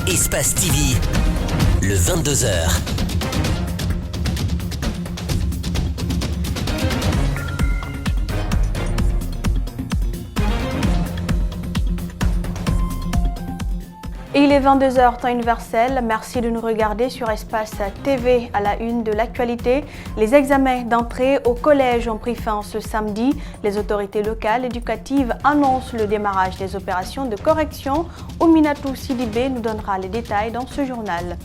Espace TV, le 22h. Il est 22h, temps universel. Merci de nous regarder sur Espace TV. À la une de l'actualité, les examens d'entrée au collège ont pris fin ce samedi. Les autorités locales éducatives annoncent le démarrage des opérations de correction. Ouminatou Sidibé nous donnera les détails dans ce journal.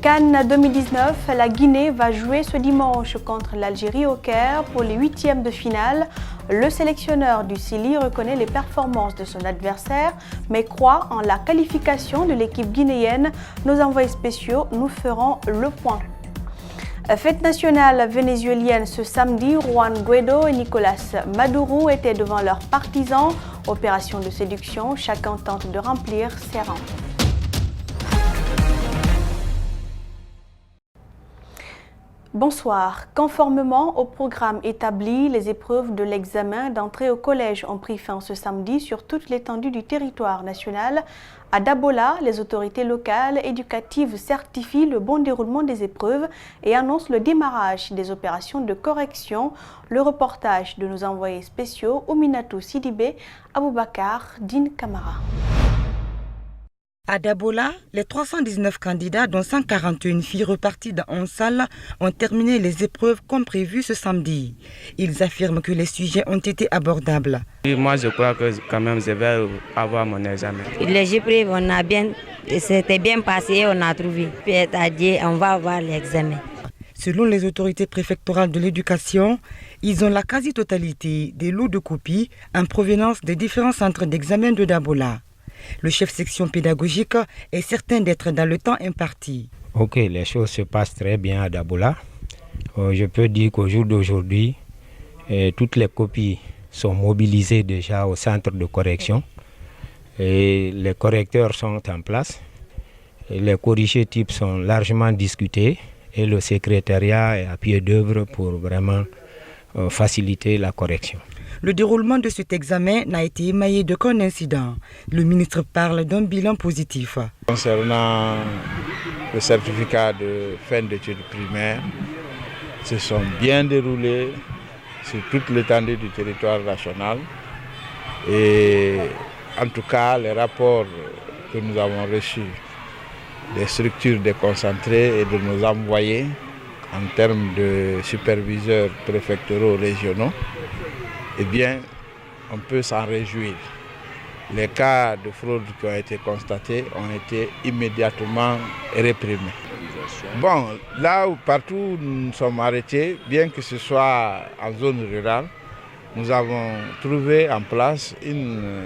CAN 2019, la Guinée va jouer ce dimanche contre l'Algérie au Caire pour les huitièmes de finale. Le sélectionneur du Sili reconnaît les performances de son adversaire, mais croit en la qualification de l'équipe guinéenne. Nos envoyés spéciaux nous feront le point. Fête nationale vénézuélienne ce samedi, Juan Guaidó et Nicolas Maduro étaient devant leurs partisans. Opération de séduction, chacun tente de remplir ses rangs. Bonsoir. Conformément au programme établi, les épreuves de l'examen d'entrée au collège ont pris fin ce samedi sur toute l'étendue du territoire national. À Dabola, les autorités locales éducatives certifient le bon déroulement des épreuves et annoncent le démarrage des opérations de correction. Le reportage de nos envoyés spéciaux Ouminatou Sidibé, Aboubakar, Din Kamara. À Dabola, les 319 candidats, dont 141 filles reparties dans 11 salles, ont terminé les épreuves comme prévu ce samedi. Ils affirment que les sujets ont été abordables. Moi, je crois que quand même, je vais avoir mon examen. Les épreuves, c'était bien passé, on a trouvé. C'est-à-dire, on va avoir l'examen. Selon les autorités préfectorales de l'éducation, ils ont la quasi-totalité des lots de copies en provenance des différents centres d'examen de Dabola. Le chef section pédagogique est certain d'être dans le temps imparti. Ok, les choses se passent très bien à Dabola. Je peux dire qu'au jour d'aujourd'hui, toutes les copies sont mobilisées déjà au centre de correction. Et les correcteurs sont en place. Et les corrigés types sont largement discutés. Et le secrétariat est à pied d'œuvre pour vraiment faciliter la correction. Le déroulement de cet examen n'a été émaillé d'aucun incident. Le ministre parle d'un bilan positif. Concernant le certificat de fin d'études primaires, se sont bien déroulés sur toute l'étendue du territoire national. Et en tout cas, les rapports que nous avons reçus des structures déconcentrées et de nos envoyés en termes de superviseurs préfectoraux régionaux, eh bien, on peut s'en réjouir. Les cas de fraude qui ont été constatés ont été immédiatement réprimés. Bon, là où partout où nous nous sommes arrêtés, bien que ce soit en zone rurale, nous avons trouvé en place une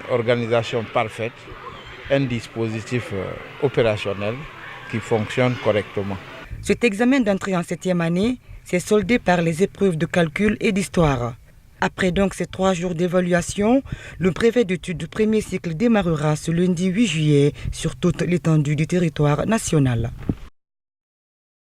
organisation parfaite, un dispositif opérationnel qui fonctionne correctement. Cet examen d'entrée en 7e année s'est soldé par les épreuves de calcul et d'histoire. Après donc ces 3 jours d'évaluation, le brevet d'études du premier cycle démarrera ce lundi 8 juillet sur toute l'étendue du territoire national.